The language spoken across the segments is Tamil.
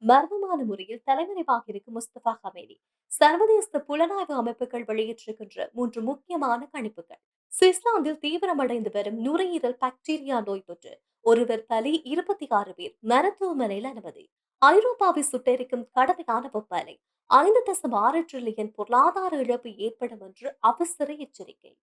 மர்மமான முறையில் தலைமறைவாக இருக்கும் முஸ்தபா ஹமேனி சர்வதேச புலனாய்வு அமைப்புகள் வெளியிட்டிருக்கின்ற மூன்று முக்கியமான கணிப்புகள். சுவிட்சர்லாந்தில் தீவிரமடைந்து வரும் நுரையீரல் பாக்டீரியா நோய் தொற்று, ஒருவர் பலி, 26 பேர் மருத்துவமனையில் அனுமதி. ஐரோப்பாவை சுட்டெரிக்கும் கடுமையான வெப்ப, 5.6 டிரில்லியன் பொருளாதார இழப்பு ஏற்படும் என்று அவசர எச்சரிக்கை.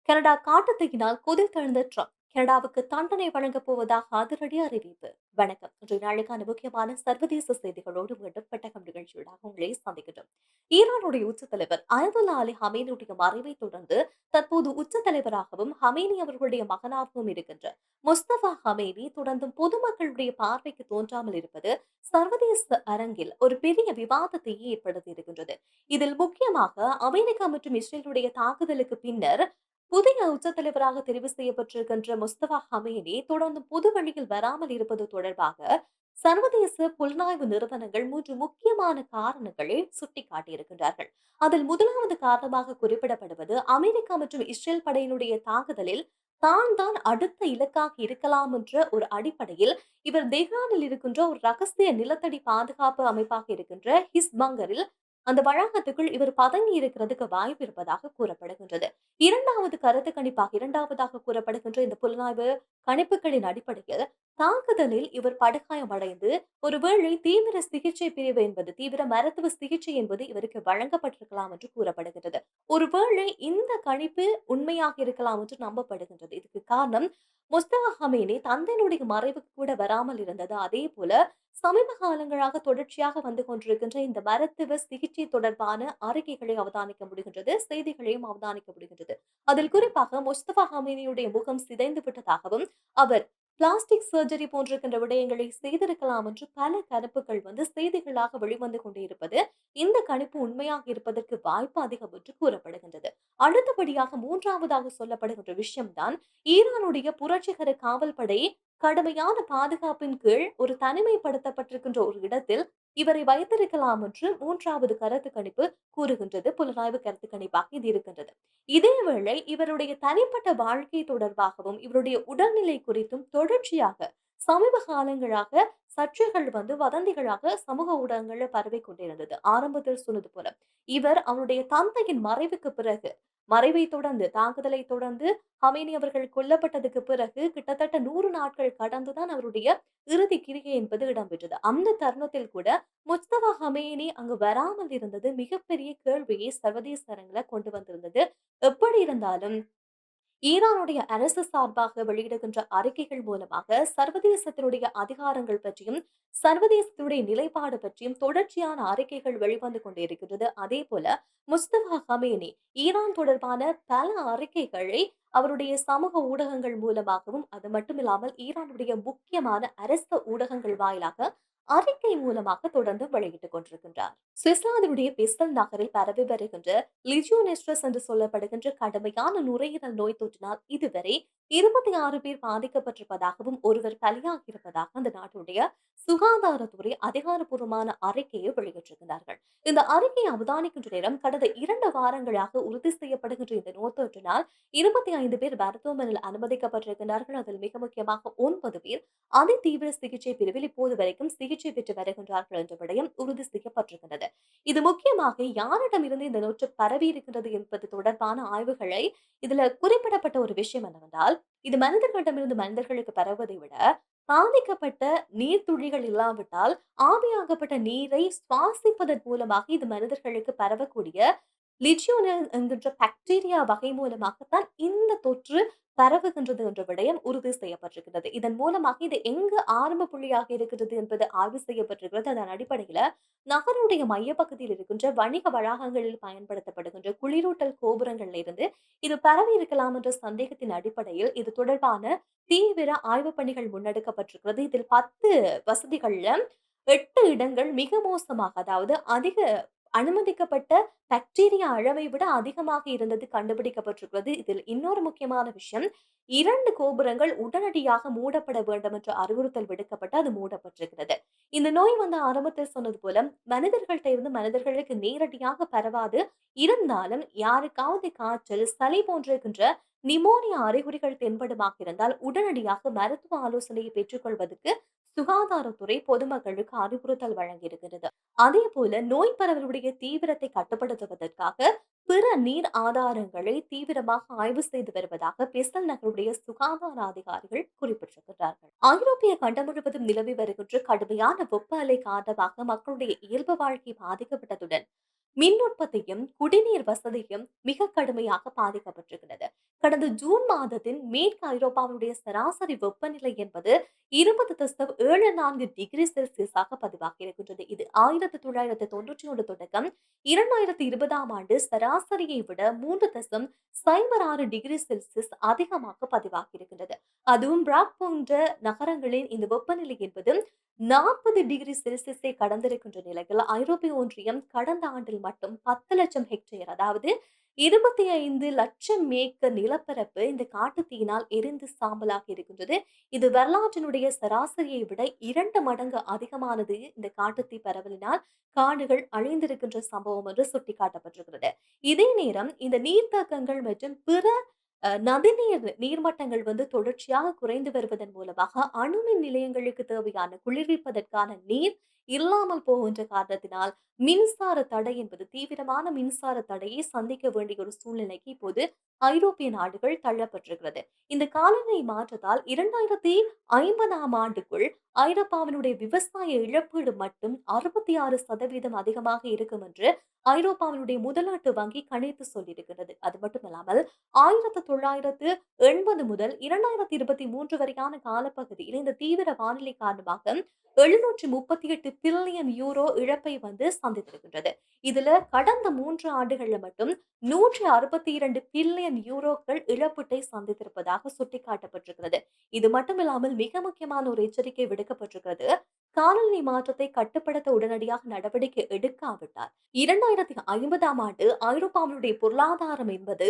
கனடா காட்டுத்தீயினால் கொதித்தெழுந்த ட்ரம்ப் கனடாவுக்கு தண்டனை வழங்கப் போவதாக அதிரடி அறிவிப்பு. வணக்கம். இன்றைய நாளுக்கான முக்கியமான சர்வதேச செய்திகளோடு மீண்டும் பெட்டகம் நிகழ்ச்சியூடாக உங்களை சந்திக்கின்றோம். ஈரானுடைய உச்சத் தலைவர் அயதுல்லா அலி ஹமேனியுடைய மறைவை தொடர்ந்து தற்போது உச்சத் தலைவராகவும் ஹமேனி அவர்களுடைய மகனாகவும் இருக்கின்ற முஸ்தபா ஹமேனி தொடர்ந்தும் பொதுமக்களுடைய பார்வைக்கு தோன்றாமல் இருப்பது சர்வதேச அரங்கில் ஒரு பெரிய விவாதத்தை ஏற்படுத்தி இருக்கின்றது. இதில் முக்கியமாக அமெரிக்கா மற்றும் இஸ்ரேலுடைய தாக்குதலுக்கு பின்னர் புதிய உச்சத் தலைவராக தெரிவு செய்யப்பட்டிருக்கின்ற முஸ்தபா ஹமேனி தொடர்ந்து பொது வழியில் வராமல் இருப்பது தொடர்பாக சர்வதேச புலனாய்வு நிறுவனங்கள் மூன்று முக்கியமான காரணங்களை சுட்டிக்காட்டியிருக்கின்றார்கள். அதில் முதலாவது காரணமாக குறிப்பிடப்படுவது அமெரிக்கா மற்றும் இஸ்ரேல் படையினுடைய தாக்குதலில் தான் அடுத்த இலக்காக இருக்கலாம் என்ற ஒரு அடிப்படையில் இவர் தெஹ்ரானில் இருக்கின்ற ஒரு ரகசிய நிலத்தடி பாதுகாப்பு அமைப்பாக இருக்கின்ற ஹிஸ்பங்கரில் அந்த வளாகத்துக்குள் இவர் பதங்கி இருக்கிறதுக்கு வாய்ப்பு இருப்பதாக கூறப்படுகின்றது. இரண்டாவது கருத்து கணிப்பாக இரண்டாவதாக கூறப்படுகின்ற இந்த புலனாய்வு கணிப்புகளின் அடிப்படையில் தாக்குதலில் இவர் படுகாயமடைந்து ஒருவேளை தீவிர சிகிச்சை பிரிவு என்பது தீவிர மருத்துவ சிகிச்சை என்பது இவருக்கு வழங்கப்பட்டிருக்கலாம் என்று கூறப்படுகிறது. ஒருவேளை இந்த கணிப்பு உண்மையாக இருக்கலாம் என்று நம்பப்படுகின்றது. இதுக்கு காரணம் முஸ்தபா ஹமேனி தந்தையினுடைய மறைவுக்கு கூட வராமல் இருந்தது. அதே போல சமீப காலங்களாக தொடர்ச்சியாக வந்து கொண்டிருக்கின்ற இந்த மருத்துவ சிகிச்சை தொடர்பான அறிக்கைகளை அவதானிக்க முடிகின்றது, செய்திகளையும் அவதானிக்க முடிகின்றது. அதில் குறிப்பாக முஸ்தபா ஹமேனியுடைய முகம் சிதைந்து விட்டதாகவும் அவர் பிளாஸ்டிக் சர்ஜரி போன்றிருக்கின்ற விடயங்களை செய்திருக்கலாம் என்று பல கணிப்புகள் செய்திகளாக வெளிவந்து கொண்டே இருப்பது இந்த கணிப்பு உண்மையாக இருப்பதற்கு வாய்ப்பு அதிகம் என்று கூறப்படுகின்றது. அடுத்தபடியாக மூன்றாவதாக சொல்லப்படுகின்ற விஷயம்தான் ஈரானுடைய புரட்சிகர காவல் படை கடுமையான பாதுகாப்பின் கீழ் ஒரு தனிமைப்படுத்தப்பட்டிருக்கின்ற ஒரு இடத்தில் இவரை வைத்திருக்கலாம் என்று மூன்றாவது கருத்து கணிப்பு கூறுகின்றது. புலனாய்வு கருத்து கணிப்பாக இது இருக்கின்றது. இதேவேளை இவருடைய தனிப்பட்ட வாழ்க்கை தொடர்பாகவும் இவருடைய உடல்நிலை குறித்தும் தொடர்ச்சியாக சமீப காலங்களாக சர்ச்சைகள் வதந்திகளாக சமூக ஊடகங்கள்ல பரவிக் கொண்டிருந்தது. ஆரம்பத்தில் சொன்னது போல இவர் அவருடைய தந்தையின் மறைவுக்கு பிறகு, மறைவை தொடர்ந்து தாக்குதலை தொடர்ந்து ஹமேனி அவர்கள் கொல்லப்பட்டதுக்கு பிறகு கிட்டத்தட்ட 100 நாட்கள் கடந்துதான் அவருடைய இறுதி கிரிகை என்பது இடம்பெற்றது. அந்த தருணத்தில் கூட முஸ்தபா ஹமேனி அங்கு வராமல் இருந்தது மிகப்பெரிய கேள்வியை சர்வதேச அரங்கில கொண்டு வந்திருந்தது. எப்படி இருந்தாலும் ஈரானுடைய அரசு சார்பாக வெளியிடுகின்ற அறிக்கைகள் மூலமாக சர்வதேசத்தினுடைய அதிகாரங்கள் பற்றியும் சர்வதேசத்தினுடைய நிலைப்பாடு பற்றியும் தொடர்ச்சியான அறிக்கைகள் வெளிவந்து கொண்டிருக்கிறது. அதே போல முஸ்தபா ஹமேனி ஈரான் தொடர்பான பல அறிக்கைகளை அவருடைய சமூக ஊடகங்கள் மூலமாகவும், அது மட்டுமில்லாமல் ஈரானுடைய முக்கியமான அரசு ஊடகங்கள் வாயிலாக அறிக்கை மூலமாக தொடர்ந்து வெளியிட்டுக் கொண்டிருக்கின்றார். சுவிட்சர்லாந்தினுடைய பெஸ்டல் நகரில் பரவி வருகின்ற லிஜியோனெஸ்ட்ரஸ் என்று சொல்லப்படுகின்ற கடுமையான நுரையீரல் நோய் தொற்றினால் இதுவரை 26 பேர் பாதிக்கப்பட்டிருப்பதாகவும் ஒருவர் பலியாகியிருப்பதாக அந்த நாட்டுடைய சுகாதாரத்துறை அதிகாரப்பூர்வமான அறிக்கையை வெளியிட்டிருக்கிறார்கள். இந்த அறிக்கையை அவதானிக்கின்ற நேரம் கடந்த 2 வாரங்களாக உறுதி செய்யப்படுகின்ற இந்த நோய் தொற்றினால் 25 பேர் மருத்துவமனையில் அனுமதிக்கப்பட்டிருக்கிறார்கள். அதில் மிக முக்கியமாக 9 பேர் அதி தீவிர சிகிச்சை பிரிவில் இப்போது வரைக்கும் சிகிச்சை பெற்று வருகின்றார்கள் என்ற விடயம் உறுதி செய்யப்பட்டிருக்கிறது. இது முக்கியமாக யாரிடமிருந்து இந்த நோய் பரவி இருக்கின்றது என்பது தொடர்பான ஆய்வுகளை இதுல குறிப்பிடப்பட்ட ஒரு விஷயம் என்னவென்றால், இது மனிதர்களிடமிருந்து மனிதர்களுக்கு பரவுவதை விட பாதிக்கப்பட்ட நீர்த்துளிகள் இல்லாவிட்டால் ஆவியாகப்பட்ட நீரை சுவாசிப்பதன் மூலமாக இது மனிதர்களுக்கு பரவக்கூடிய லிஜியோனல் என்கின்ற பாக்டீரியா வகை மூலமாகத்தான் இந்த தொற்று பரவுகின்றது என்ற விடயம் உறுதி செய்யப்பட்டிருக்கிறது. இதன் மூலமாக இது எங்கு ஆரம்ப புள்ளியாக இருக்கிறது என்பது ஆய்வு செய்யப்பட்டிருக்கிறது. அதன் அடிப்படையில நகருடைய மையப்பகுதியில் இருக்கின்ற வணிக வளாகங்களில் பயன்படுத்தப்படுகின்ற குளிரூட்டல் கோபுரங்கள்ல இருந்து இது பரவி இருக்கலாம் என்ற சந்தேகத்தின் அடிப்படையில் இது தொடர்பான தீவிர ஆய்வுப் பணிகள் முன்னெடுக்கப்பட்டிருக்கிறது. இதில் 10 வசதிகள்ல 8 இடங்கள் மிக மோசமாக, அதாவது அதிக அனுமதிக்கப்பட்ட பாக்டீரியா அளவை விட அதிகமாக இருந்தது கண்டுபிடிக்கப்பட்டிருக்கிறது. இதில் இன்னொரு முக்கியமான விஷயம், 2 கோபுரங்கள் உடனடியாக மூடப்பட வேண்டும் என்ற அறிவுறுத்தல் விடுக்கப்பட்டு அது மூடப்பட்டிருக்கிறது. இந்த நோய் ஆரம்பத்தில் சொன்னது போல மனிதர்கள்ட்ட இருந்து மனிதர்களுக்கு நேரடியாக பரவாது. இருந்தாலும் யாருக்காவது காய்ச்சல், சளி போன்றிருக்கின்ற நிமோனியா அறிகுறிகள் தென்படுமாக இருந்தால் உடனடியாக மருத்துவ ஆலோசனையை பெற்றுக் கொள்வதற்கு சுகாதாரத்துறை பொதுமக்களுக்கு அறிவுறுத்தல் வழங்கியிருக்கிறது. அதே போல நோய் பரவலுடைய தீவிரத்தை கட்டுப்படுத்துவதற்காக பிற நீர் ஆதாரங்களை தீவிரமாக ஆய்வு செய்து வருவதாக பெசல் நகருடைய சுகாதார அதிகாரிகள் குறிப்பிட்டிருக்கிறார்கள். ஐரோப்பிய கண்டம் முழுவதும் நிலவி வருகின்ற கடுமையான வெப்ப அலை காரணமாக மக்களுடைய இயல்பு வாழ்க்கை பாதிக்கப்பட்டதுடன் மின் உற்பத்தியும் குடிநீர் வசதியும் மிக கடுமையாக பாதிக்கப்பட்டிருக்கிறது. கடந்த ஜூன் மாதத்தின் மேற்கு ஐரோப்பாவுடைய சராசரி வெப்பநிலை என்பது 20.74 டிகிரி செல்சியஸாக பதிவாகி இருக்கின்றது. இது 1991 தொடக்கம் 2020ஆம் ஆண்டு சராசரியை விட 3.06 டிகிரி செல்சியஸ் அதிகமாக பதிவாகி இருக்கின்றது. அதுவும் பிராக் போன்ற நகரங்களின் இந்த வெப்பநிலை என்பது 40 டிகிரி செல்சியஸை கடந்திருக்கின்ற நிலையில் ஐரோப்பிய ஒன்றியம் கடந்த ஆண்டில் மட்டும் 10 லட்சம் ஹெக்டேர், அதாவது 25 லட்சம் ஏக்கர் நிலப்பரப்பு இந்த காட்டுத்தீயினால் எரிந்து சாம்பலாக இருக்கின்றது. இது வரலாற்றினுடைய சராசரியை விட 2 மடங்கு அதிகமானது. இந்த காட்டுத்தீ பரவலினால் காடுகள் அழிந்திருக்கின்ற சம்பவம் என்று சுட்டிக்காட்டப்பட்டிருக்கிறது. இதே நேரம் இந்த நீர்த்தேக்கங்கள் மற்றும் பிற நதிநீர் நீர்மட்டங்கள் தொடர்ச்சியாக குறைந்து வருவதன் மூலமாக அணுமின் நிலையங்களுக்கு தேவையான குளிர்விப்பதற்கான நீர் இல்லாமல் போகின்ற காரணத்தினால் மின்சார தடை என்பது தீவிரமான மின்சார தடையை சந்திக்க வேண்டிய ஒரு சூழ்நிலைக்கு இப்போது ஐரோப்பிய நாடுகள் தள்ளப்பட்டிருக்கிறது. இந்த காலநிலை மாற்றத்தால் 2050ஆம் ஆண்டுக்குள் ஐரோப்பாவினுடைய விவசாய இழப்பீடு மட்டும் 66% அதிகமாக இருக்கும் என்று ஐரோப்பாவினுடைய முதலாட்டு வங்கி கணித்து சொல்லியிருக்கிறது. அது மட்டுமல்லாமல் 1980 முதல் 2023 வரையான காலப்பகுதியில் இந்த தீவிர வானிலை காரணமாக 738 பில்லியன் யூரோ இழப்பை சந்தித்திருக்கின்றது. இதுல கடந்த 3 ஆண்டுகள்ல மட்டும் 162 பில்லியன் யூரோக்கள் இழப்பீட்டை சந்தித்திருப்பதாக சுட்டிக்காட்டப்பட்டிருக்கிறது. இது மட்டுமில்லாமல் மிக முக்கியமான ஒரு எச்சரிக்கை விடுக்கப்பட்டிருக்கிறது. காலநிலை மாற்றத்தை கட்டுப்படுத்த உடனடியாக நடவடிக்கை எடுக்காவிட்டால் 2050ஆம் ஆண்டு ஐரோப்பாவினுடைய பொருளாதாரம் என்பது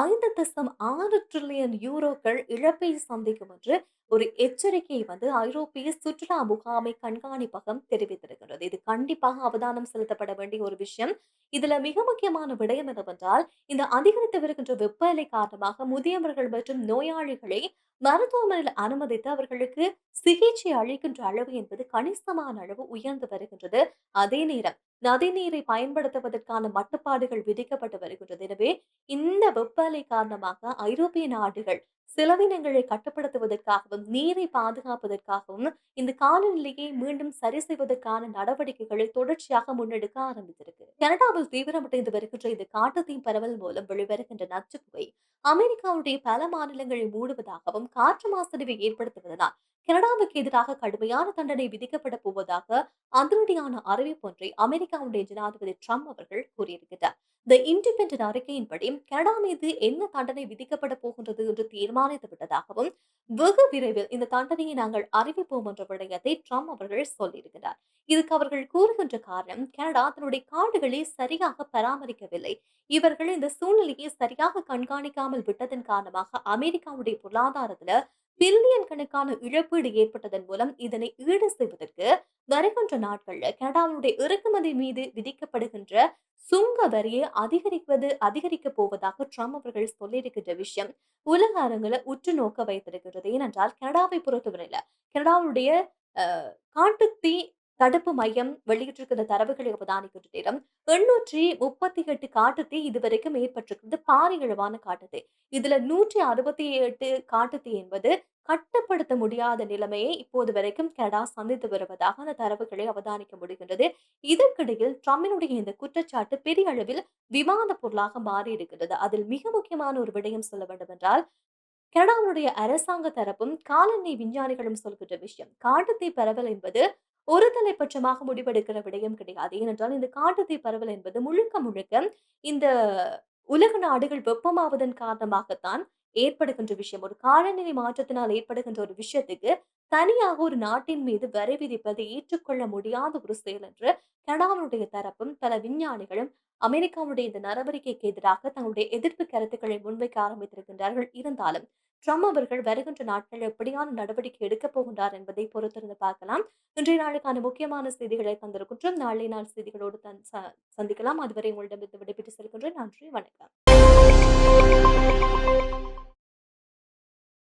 5.6 டிரில்லியன் யூரோக்கள் இழப்பை சந்திக்கும் என்று ஒரு எச்சரிக்கையை ஐரோப்பிய சுற்றுலா முகாமை கண்காணிப்பகம் தெரிவித்திருக்கிறது. இது கண்டிப்பாக அவதானம் செலுத்தப்பட வேண்டிய ஒரு விஷயம். இதுல மிக முக்கியமான விடயம் என்னவென்றால், இந்த அதிகரித்து வருகின்ற வெப்ப அலை காரணமாக முதியவர்கள் மற்றும் நோயாளிகளை மருத்துவமனையில் அனுமதித்து அவர்களுக்கு சிகிச்சை அளிக்கின்ற அளவு என்பது கணிசமான அளவு உயர்ந்து வருகின்றது. அதே நேரம் நதிநீரை பயன்படுத்துவதற்கான மட்டுப்பாடுகள் விதிக்கப்பட்டு வருகின்றது. எனவே இந்த வெப்ப அலை காரணமாக ஐரோப்பிய நாடுகள் செலவினங்களை கட்டுப்படுத்துவதற்காகவும் நீரை பாதுகாப்பதற்காகவும் இந்த காலநிலையை மீண்டும் சரி செய்வதற்கான நடவடிக்கைகளை தொடர்ச்சியாக முன்னெடுக்க ஆரம்பித்திருக்கு. கனடாவில் தீவிரமடைந்து வருகின்ற இந்த காட்டுத்தீ பரவல் மூலம் வெளிவருகின்ற நச்சுப்புகை அமெரிக்காவுடைய பல மாநிலங்களை மூடுவதாகவும் காற்று மாசடைவை ஏற்படுத்துவதனால் கனடாவுக்கு எதிராக கடுமையான தண்டனை விதிக்கப்பட போவதாக அதிரடியான அறிவிப்பு ஒன்றை அமெரிக்காவுடைய ஜனாதிபதி ட்ரம்ப் அவர்கள் கூறியிருக்கிறார். தி இண்டிபெண்டன்ட் அறிக்கையின்படி கனடா மீது என்ன தண்டனை விதிக்கப்பட போகின்றது என்று தீர்மானித்து விட்டதாகவும் வெகு விரைவில் இந்த தண்டனையை நாங்கள் அறிவிப்போம் என்ற விடயத்தை ட்ரம்ப் அவர்கள் சொல்லியிருக்கிறார். இதுக்கு அவர்கள் கூறுகின்ற காரணம், கனடா தன்னுடைய காடுகளை சரியாக பராமரிக்கவில்லை, இவர்கள் இந்த சூழ்நிலையை சரியாக கண்காணிக்காமல் விட்டதன் காரணமாக அமெரிக்காவுடைய பொருளாதாரத்துல பில்லியன் கணக்கான இழப்பீடு ஏற்பட்டதன் மூலம் இதனை ஈடு செய்வதற்கு வருகின்ற நாட்கள்ல கனடாவுடைய இறக்குமதி மீது விதிக்கப்படுகின்ற சுங்க வரியை அதிகரிக்க போவதாக ட்ரம்ப் அவர்கள் சொல்லியிருக்கின்ற விஷயம் உலக அரங்குல உற்று நோக்க வைத்திருக்கிறது. ஏனென்றால் கனடாவை பொறுத்தவரையில கனடாவுடைய காட்டுத்தீ தடுப்பு மையம் வெளியிட்டிருக்கிற தரவுகளை அவதானிக்கின்ற நேரம் 838 காட்டுத்தீ இதுவரைக்கும் ஏற்பட்டிருக்கிறது. பாரியளவான காட்டுத்தீ. இதுல 168 காட்டுத்தீ என்பது கட்டுப்படுத்த முடியாத நிலைமையை இப்போது வரைக்கும் கனடா சந்தித்து வருவதாக அந்த தரவுகளை அவதானிக்க முடிகின்றது. இதற்கிடையில் ட்ரம்பினுடைய இந்த குற்றச்சாட்டு பெரிய அளவில் விவாத பொருளாக மாறி இருக்கிறது. அதில் மிக முக்கியமான ஒரு விடயம் சொல்ல வேண்டும் என்றால், கனடாவுடைய அரசாங்க தரப்பும் காலநிலை விஞ்ஞானிகளும் சொல்கின்ற விஷயம், காட்டுத்தீ பரவல் என்பது ஒரு தலைப்பட்சமாக முடிவெடுக்கிற விடயம் கிடையாது. ஏனென்றால் இந்த காட்டுத்தீ பரவல் என்பது முழுக்க முழுக்க இந்த உலக நாடுகள் வெப்பமாவதன் காரணமாகத்தான் ஏற்படுகின்ற விஷயம். ஒரு காலநிலை மாற்றத்தினால் ஏற்படுகின்ற ஒரு விஷயத்துக்கு தனியாக ஒரு நாட்டின் மீது வரி விதிப்பதை ஏற்றுக்கொள்ள முடியாத ஒரு செயல் என்று கனடாவுடைய தரப்பும் பல விஞ்ஞானிகளும் அமெரிக்காவுடைய இந்த நடவடிக்கைக்கு எதிராக தங்களுடைய எதிர்ப்பு கருத்துக்களை முன்வைக்க ஆரம்பித்திருக்கின்றார்கள். இருந்தாலும் ட்ரம்ப் அவர்கள் வருகின்ற நாட்கள் எப்படியான நடவடிக்கை எடுக்கப் போகின்றார் என்பதை பொறுத்திருந்து பார்க்கலாம். இன்றைய நாளுக்கான முக்கியமான செய்திகளை தந்திருக்கின்றோம். நாளை நாள் செய்திகளோடு சந்திக்கலாம். அதுவரை உங்களிடமிருந்து விடைபெற்று செல்கின்றேன். நன்றி, வணக்கம்.